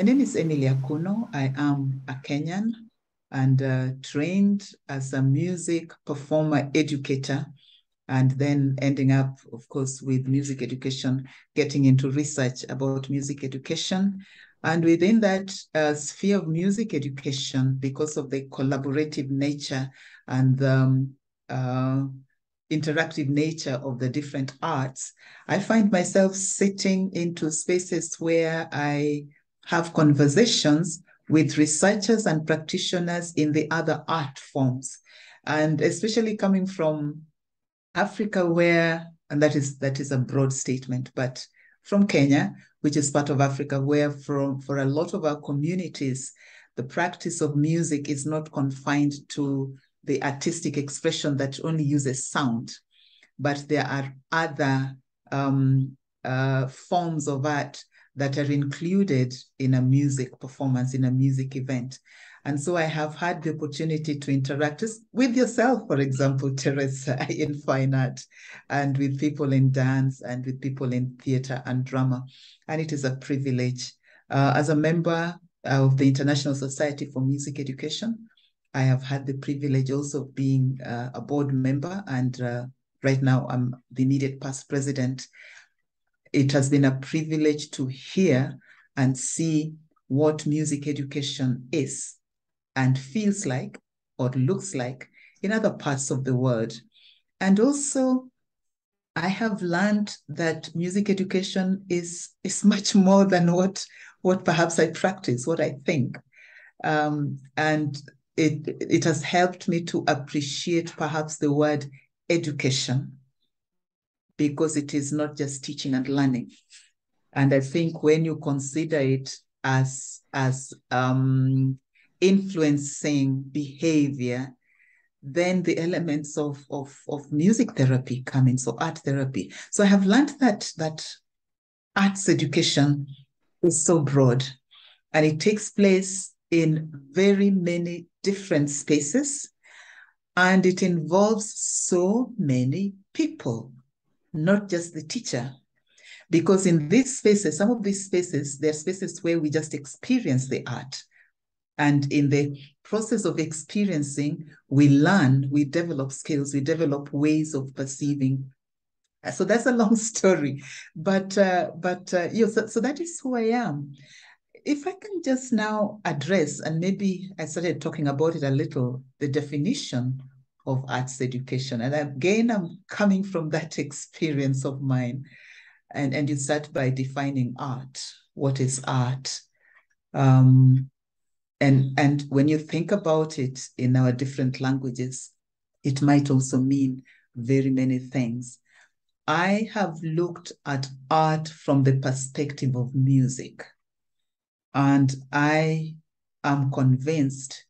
name is Emily Akuno. I am a Kenyan and trained as a music performer educator, and then ending up, of course, with music education, getting into research about music education. And within that sphere of music education, because of the collaborative nature and interactive nature of the different arts, I find myself sitting into spaces where I have conversations with researchers and practitioners in the other art forms. And especially coming from Africa, where, and that is a broad statement, but from Kenya, which is part of Africa, where for a lot of our communities, the practice of music is not confined to the artistic expression that only uses sound, but there are other forms of art that are included in a music performance, in a music event. And so I have had the opportunity to interact with yourself, for example, Teresa, in fine art, and with people in dance, and with people in theater and drama. And it is a privilege. As a member of the International Society for Music Education, I have had the privilege also of being a board member, and right now I'm the immediate past president. It has been a privilege to hear and see what music education is and feels like or looks like in other parts of the world. And also, I have learned that music education is much more than what perhaps I practice, what I think. And it has helped me to appreciate perhaps the word education, because it is not just teaching and learning. And I think when you consider it as influencing behavior, then the elements of music therapy come in, so art therapy. So I have learned that arts education is so broad, and it takes place in very many different spaces, and it involves so many people, not just the teacher. Because in these spaces, some of these spaces, they're spaces where we just experience the art. And in the process of experiencing, we learn, we develop skills, we develop ways of perceiving. So that's a long story, but so that is who I am. If I can just now address, and maybe I started talking about it a little, the definition of arts education. And again, I'm coming from that experience of mine. And you start by defining art. What is art? And when you think about it in our different languages, it might also mean very many things. I have looked at art from the perspective of music, and I am convinced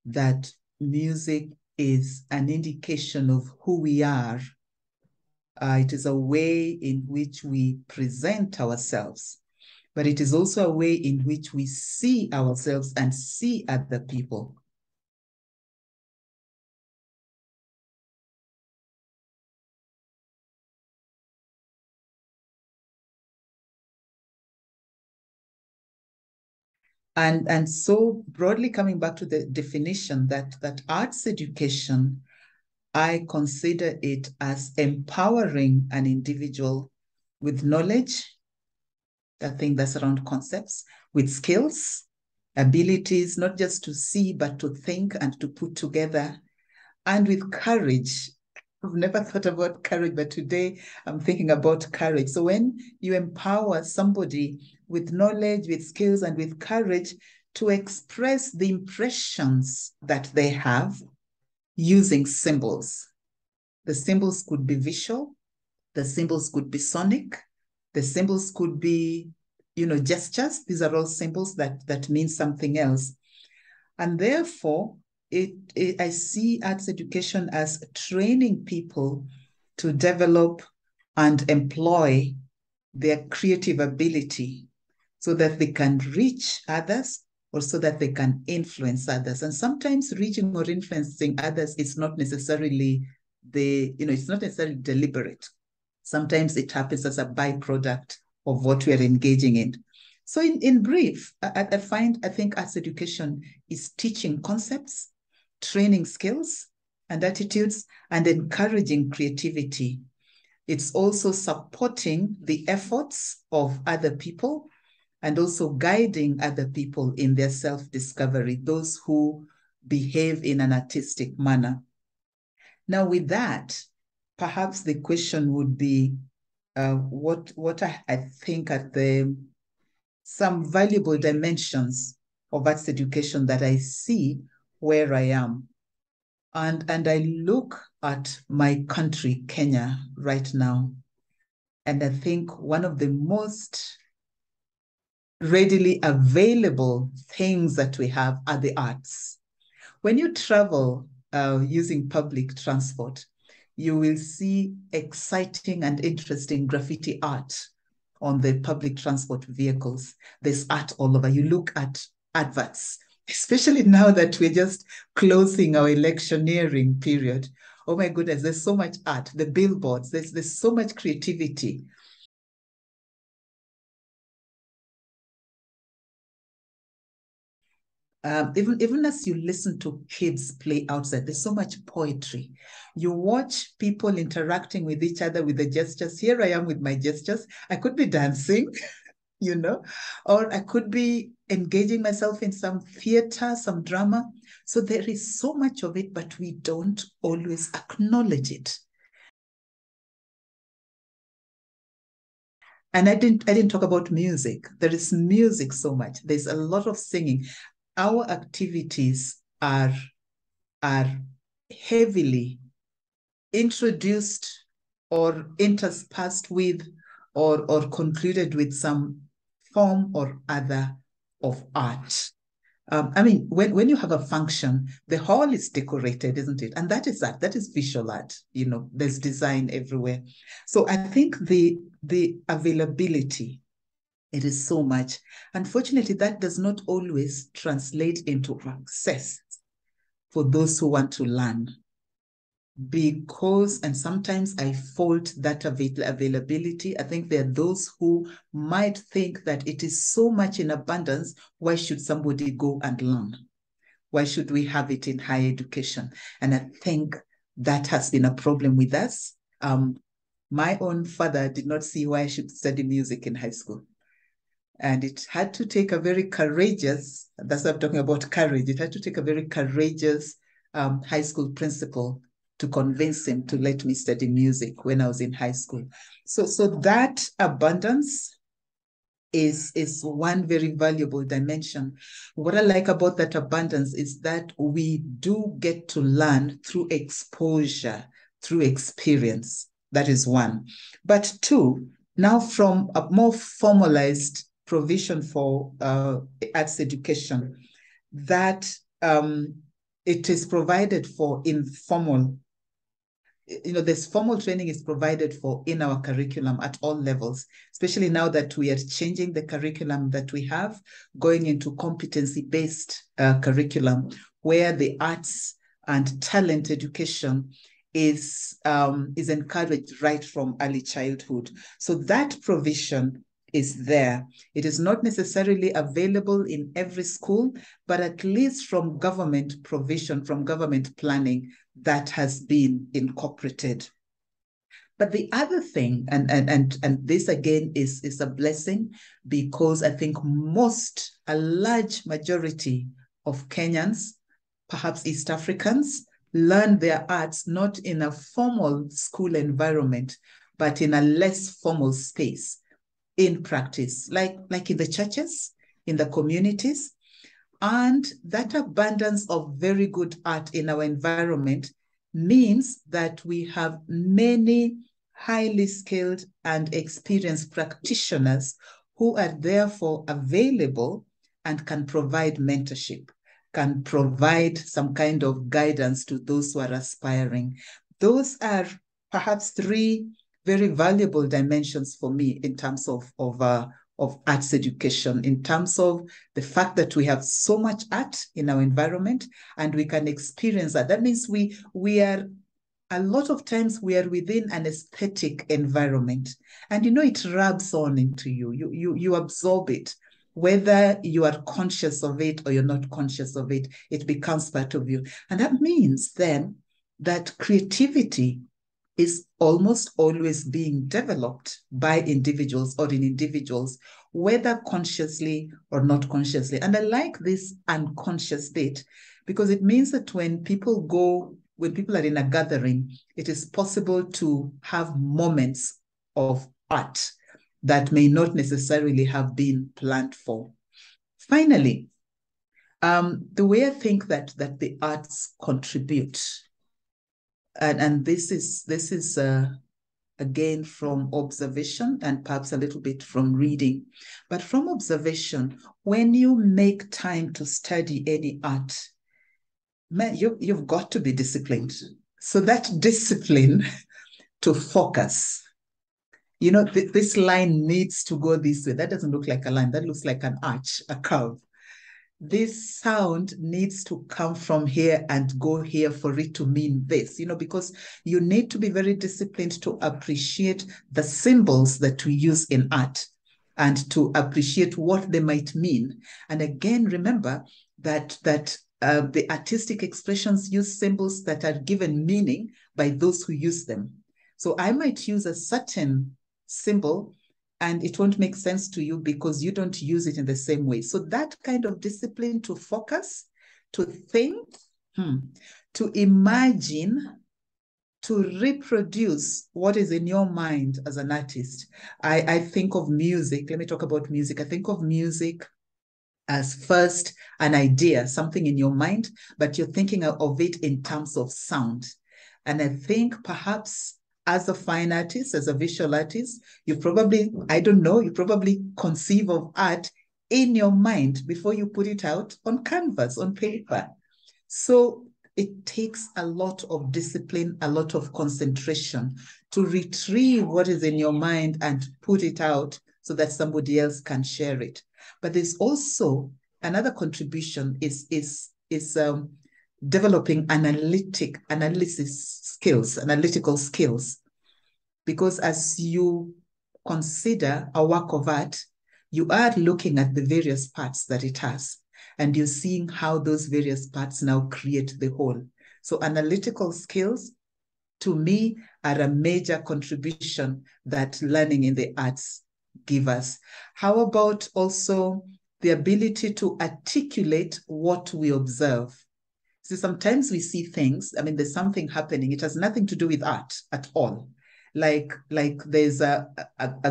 that music is an indication of who we are. It is a way in which we present ourselves, but it is also a way in which we see ourselves and see other people. And so broadly, coming back to the definition that arts education, I consider it as empowering an individual with knowledge, I think that's around concepts, with skills, abilities, not just to see, but to think and to put together, and with courage. I've never thought about courage, but today I'm thinking about courage. So when you empower somebody with knowledge, with skills, and with courage to express the impressions that they have using symbols. The symbols could be visual, the symbols could be sonic, the symbols could be, gestures. These are all symbols that mean something else. And therefore, I see arts education as training people to develop and employ their creative ability so that they can reach others, or so that they can influence others. And sometimes reaching or influencing others is not necessarily it's not necessarily deliberate. Sometimes it happens as a byproduct of what we are engaging in. So in brief, I think arts education is teaching concepts, training skills and attitudes, and encouraging creativity. It's also supporting the efforts of other people and also guiding other people in their self-discovery, those who behave in an artistic manner. Now, with that, perhaps the question would be, what I think are some valuable dimensions of arts education that I see where I am. And I look at my country, Kenya, right now, and I think one of the most readily available things that we have are the arts. When you travel using public transport, you will see exciting and interesting graffiti art on the public transport vehicles. There's art all over. You look at adverts, especially now that we're just closing our electioneering period. Oh my goodness, there's so much art. The billboards, there's so much creativity. Even as you listen to kids play outside, there's so much poetry. You watch people interacting with each other with the gestures. Here I am with my gestures. I could be dancing, you know, or I could be engaging myself in some theater, some drama. So there is so much of it, but we don't always acknowledge it. And I didn't talk about music. There is music so much. There's a lot of singing. Our activities are heavily introduced or interspersed with or concluded with some form or other of art. I mean, when you have a function, the hall is decorated, isn't it? And that is art. That is visual art. You know, there's design everywhere. So I think the availability, it is so much. Unfortunately, that does not always translate into access for those who want to learn. Because, and sometimes I fault that availability. I think there are those who might think that it is so much in abundance. Why should somebody go and learn? Why should we have it in higher education? And I think that has been a problem with us. My own father did not see why I should study music in high school. And it had to take a very courageous, that's what I'm talking about, courage. It had to take a very courageous high school principal to convince him to let me study music when I was in high school. So that abundance is one very valuable dimension. What I like about that abundance is that we do get to learn through exposure, through experience. That is one. But two, now from a more formalized provision for arts education, that it is provided for informal, you know, this formal training is provided for in our curriculum at all levels, especially now that we are changing the curriculum that we have, going into competency-based curriculum, where the arts and talent education is encouraged right from early childhood. So that provision is there. It is not necessarily available in every school, but at least from government provision, from government planning, that has been incorporated. But the other thing, and this again is a blessing, because I think a large majority of Kenyans, perhaps East Africans, learn their arts not in a formal school environment, but in a less formal space, in practice, like in the churches, in the communities. And that abundance of very good art in our environment means that we have many highly skilled and experienced practitioners who are therefore available and can provide mentorship, can provide some kind of guidance to those who are aspiring. Those are perhaps three very valuable dimensions for me in terms of arts education, in terms of the fact that we have so much art in our environment and we can experience that. That means we are, a lot of times we are within an aesthetic environment, and you know it rubs on into you. You absorb it. Whether you are conscious of it or you're not conscious of it, it becomes part of you. And that means then that creativity is almost always being developed by individuals or in individuals, whether consciously or not consciously. And I like this unconscious bit because it means that when people are in a gathering, it is possible to have moments of art that may not necessarily have been planned for. Finally, the way I think that the arts contribute, and this is again from observation and perhaps a little bit from reading, but from observation, when you make time to study any art, man, you've got to be disciplined. So that discipline to focus. This line needs to go this way. That doesn't look like a line. That looks like an arch, a curve. This sound needs to come from here and go here for it to mean this, because you need to be very disciplined to appreciate the symbols that we use in art and to appreciate what they might mean. And again, remember that the artistic expressions use symbols that are given meaning by those who use them. So I might use a certain symbol and it won't make sense to you because you don't use it in the same way. So that kind of discipline to focus, to think, to imagine, to reproduce what is in your mind as an artist. I think of music. Let me talk about music. I think of music as first an idea, something in your mind, but you're thinking of it in terms of sound. And I think perhaps as a fine artist, as a visual artist, you probably conceive of art in your mind before you put it out on canvas, on paper. So it takes a lot of discipline, a lot of concentration to retrieve what is in your mind and put it out so that somebody else can share it. But there's also another contribution is developing analytical skills. Because as you consider a work of art, you are looking at the various parts that it has, and you're seeing how those various parts now create the whole. So analytical skills, to me, are a major contribution that learning in the arts give us. How about also the ability to articulate what we observe? So sometimes we see things, there's something happening. It has nothing to do with art at all. Like there's a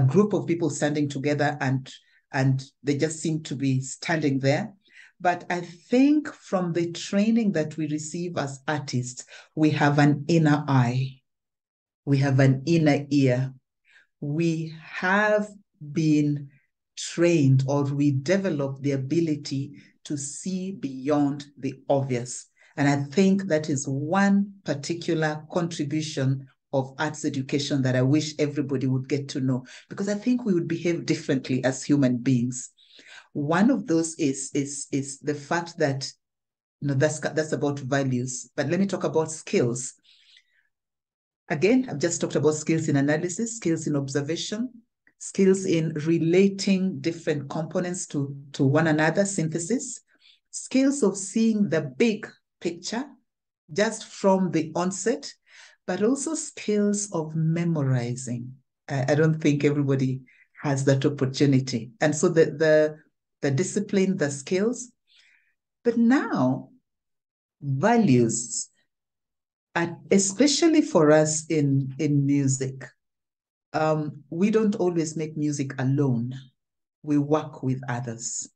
group of people standing together and they just seem to be standing there. But I think from the training that we receive as artists, we have an inner eye. We have an inner ear. We have been trained, or we develop the ability to see beyond the obvious. And I think that is one particular contribution of arts education that I wish everybody would get to know, because I think we would behave differently as human beings. One of those is the fact that that's about values. But let me talk about skills. Again, I've just talked about skills in analysis, skills in observation, skills in relating different components to one another, synthesis, skills of seeing the big picture just from the onset, but also skills of memorizing. I don't think everybody has that opportunity. And so the discipline, the skills, but now values, especially for us in music, we don't always make music alone. We work with others.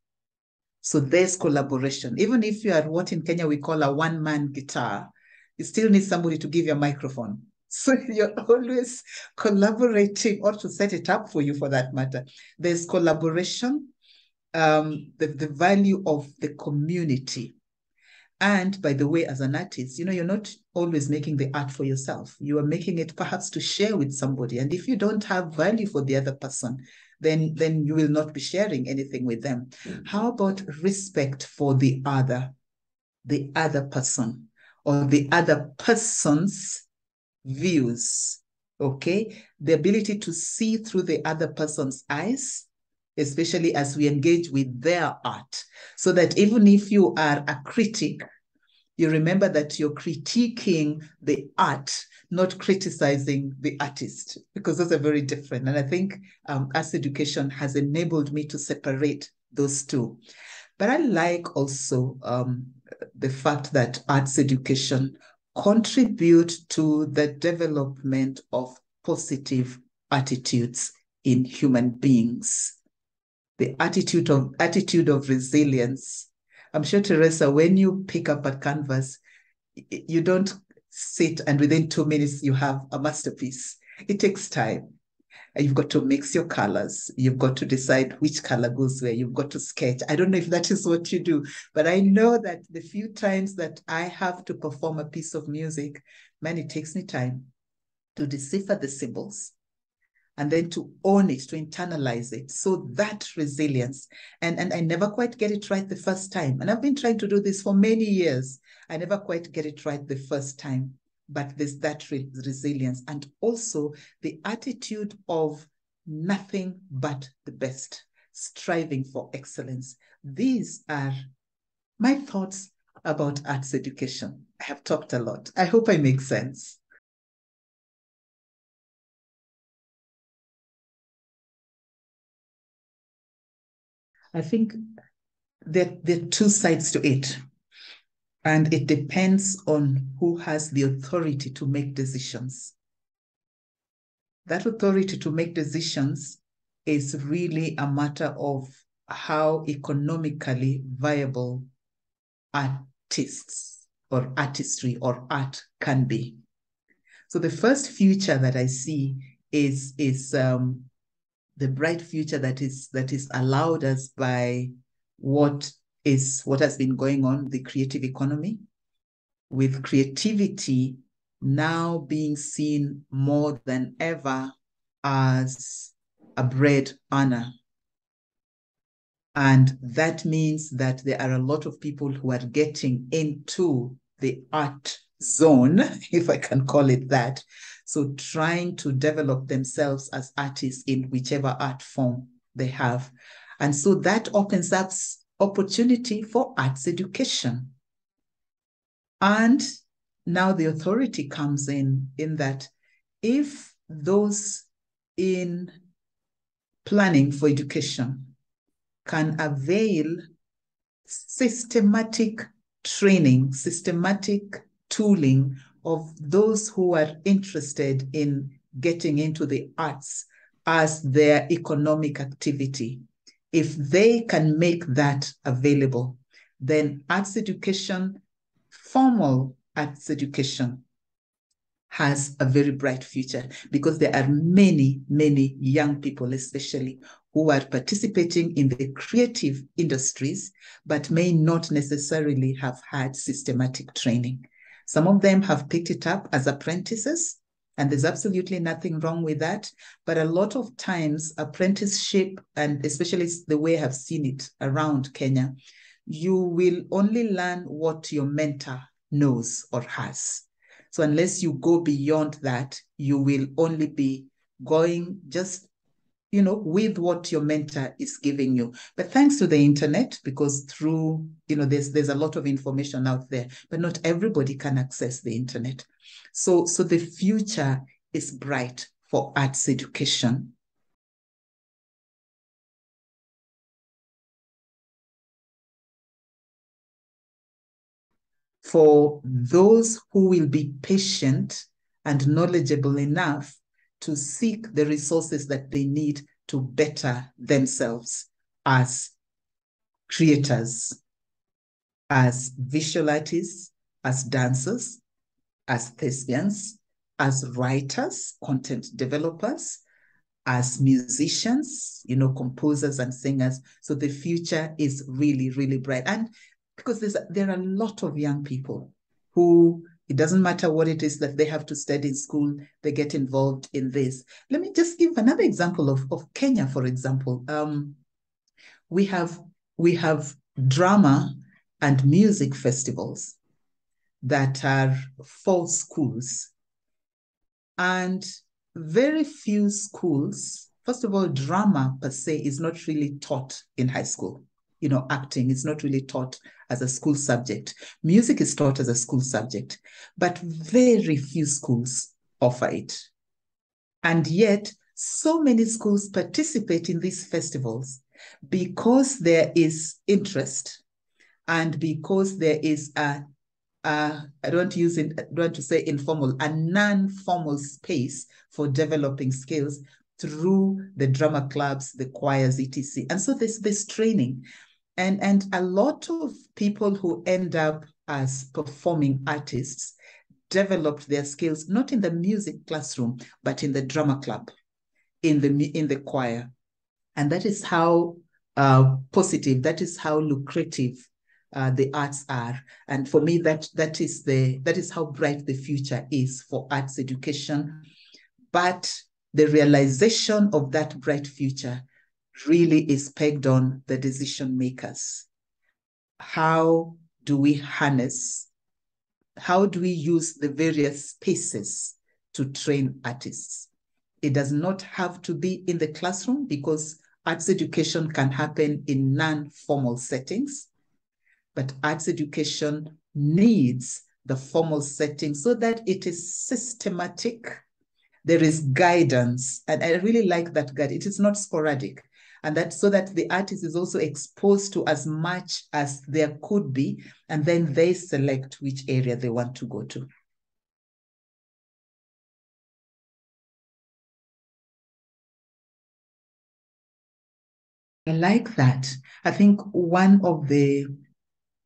So there's collaboration. Even if you are what in Kenya we call a one-man guitar, you still need somebody to give you a microphone. So you're always collaborating, or to set it up for you for that matter. There's collaboration, the value of the community. And by the way, as an artist, you're not always making the art for yourself. You are making it perhaps to share with somebody. And if you don't have value for the other person, then you will not be sharing anything with them. How about respect for the other person, or the other person's views? Okay, the ability to see through the other person's eyes, especially as we engage with their art, so that even if you are a critic, you remember that you're critiquing the art, not criticizing the artist, because those are very different. And I think arts education has enabled me to separate those two. But I like also the fact that arts education contribute to the development of positive attitudes in human beings. The attitude of resilience. I'm sure, Teresa, when you pick up a canvas, you don't sit and within 2 minutes you have a masterpiece. It takes time. You've got to mix your colors. You've got to decide which color goes where. You've got to sketch. I don't know if that is what you do, but I know that the few times that I have to perform a piece of music, man, it takes me time to decipher the symbols and then to own it, to internalize it. So that resilience, and I never quite get it right the first time. And I've been trying to do this for many years. I never quite get it right the first time, but there's that resilience, and also the attitude of nothing but the best, striving for excellence. These are my thoughts about arts education. I have talked a lot. I hope I make sense. I think there are two sides to it. And it depends on who has the authority to make decisions. That authority to make decisions is really a matter of how economically viable artists or artistry or art can be. So the first future that I see is the bright future that is allowed us by what has been going on, the creative economy, with creativity now being seen more than ever as a bread earner. And that means that there are a lot of people who are getting into the art zone, if I can call it that. So trying to develop themselves as artists in whichever art form they have. And so that opens up opportunity for arts education. And now the authority comes in that if those in planning for education can avail systematic training, systematic tooling of those who are interested in getting into the arts as their economic activity, if they can make that available, then arts education, formal arts education, has a very bright future, because there are many, many young people, especially, who are participating in the creative industries, but may not necessarily have had systematic training. Some of them have picked it up as apprentices, and there's absolutely nothing wrong with that. But a lot of times, apprenticeship, and especially the way I've seen it around Kenya, you will only learn what your mentor knows or has. So unless you go beyond that, you will only be going just, with what your mentor is giving you. But thanks to the internet, because through, there's a lot of information out there, but not everybody can access the internet. So the future is bright for arts education. For those who will be patient and knowledgeable enough to seek the resources that they need to better themselves as creators, as visual artists, as dancers, as thespians, as writers, content developers, as musicians, composers and singers. So the future is really, really bright. And because there are a lot of young people who, it doesn't matter what it is that they have to study in school, they get involved in this. Let me just give another example of Kenya, for example. We have drama and music festivals that are for schools, and very few schools first of all, drama per se is not really taught in high school. Acting is not really taught as a school subject. Music is taught as a school subject, but very few schools offer it. And yet, so many schools participate in these festivals because there is interest and because there is I don't want to say informal, a non-formal space for developing skills through the drama clubs, the choirs, etc. And so there's this training. And a lot of people who end up as performing artists developed their skills not in the music classroom, but in the drama club, in the choir. And that is how positive, that is how lucrative the arts are. And for me, that is how bright the future is for arts education. But the realization of that bright future really is pegged on the decision makers. How do we harness? How do we use the various spaces to train artists? It does not have to be in the classroom because arts education can happen in non-formal settings, but arts education needs the formal setting so that it is systematic. There is guidance, and I really like that guidance. It is not sporadic, and that so that the artist is also exposed to as much as there could be, and then they select which area they want to go to. I like that. I think one of the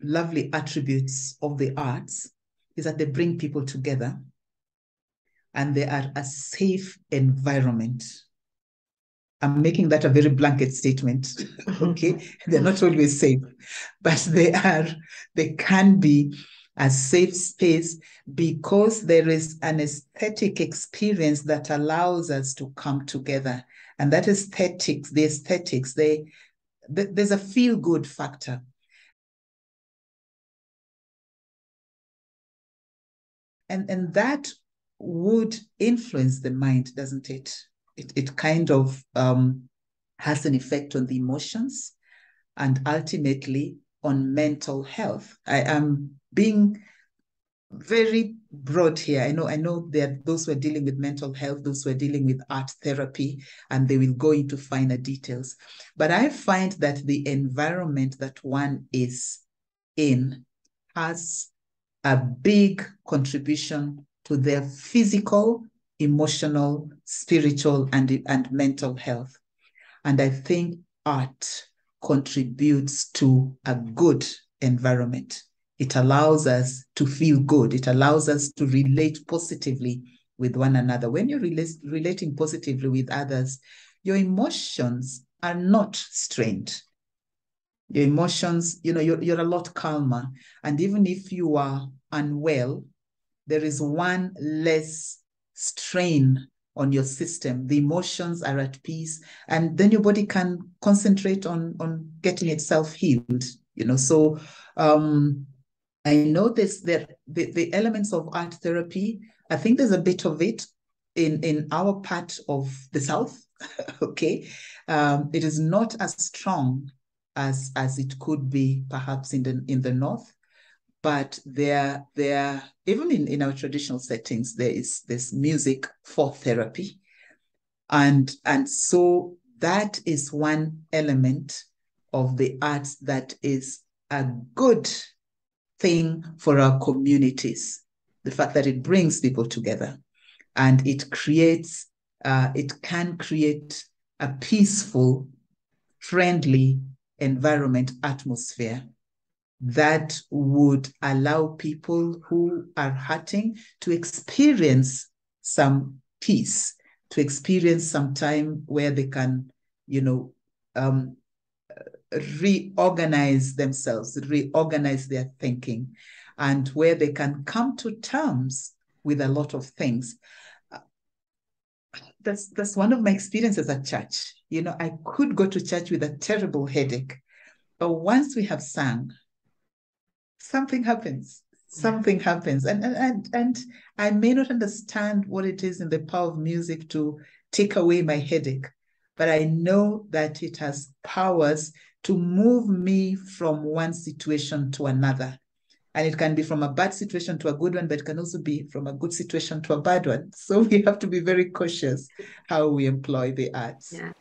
lovely attributes of the arts is that they bring people together and they are a safe environment. I'm making that a very blanket statement. Okay, they're not always safe, but they can be a safe space because there is an aesthetic experience that allows us to come together. And that aesthetics, there's a feel-good factor. And that would influence the mind, doesn't it? It kind of has an effect on the emotions and ultimately on mental health. I am being very broad here. I know there are those who are dealing with mental health, those who are dealing with art therapy, and they will go into finer details. But I find that the environment that one is in has a big contribution to their physical, emotional, spiritual, and mental health. And I think art contributes to a good environment. It allows us to feel good. It allows us to relate positively with one another. When you're relating positively with others, your emotions are not strained. Your emotions, you're a lot calmer. And even if you are unwell, there is one less strain on your system. The emotions are at peace, and then your body can concentrate on getting itself healed. So I know the elements of art therapy. I think there's a bit of it in our part of the South. Okay, it is not as strong as it could be perhaps in the North. But there even in our traditional settings, there is this music for therapy. And so that is one element of the arts that is a good thing for our communities. The fact that it brings people together and it can create a peaceful, friendly environment, atmosphere that would allow people who are hurting to experience some peace, to experience some time where they can, reorganize themselves, reorganize their thinking, and where they can come to terms with a lot of things. That's one of my experiences at church. I could go to church with a terrible headache, but once we have sung, something happens. Something happens. And I may not understand what it is in the power of music to take away my headache, but I know that it has powers to move me from one situation to another. And it can be from a bad situation to a good one, but it can also be from a good situation to a bad one. So we have to be very cautious how we employ the arts. Yeah.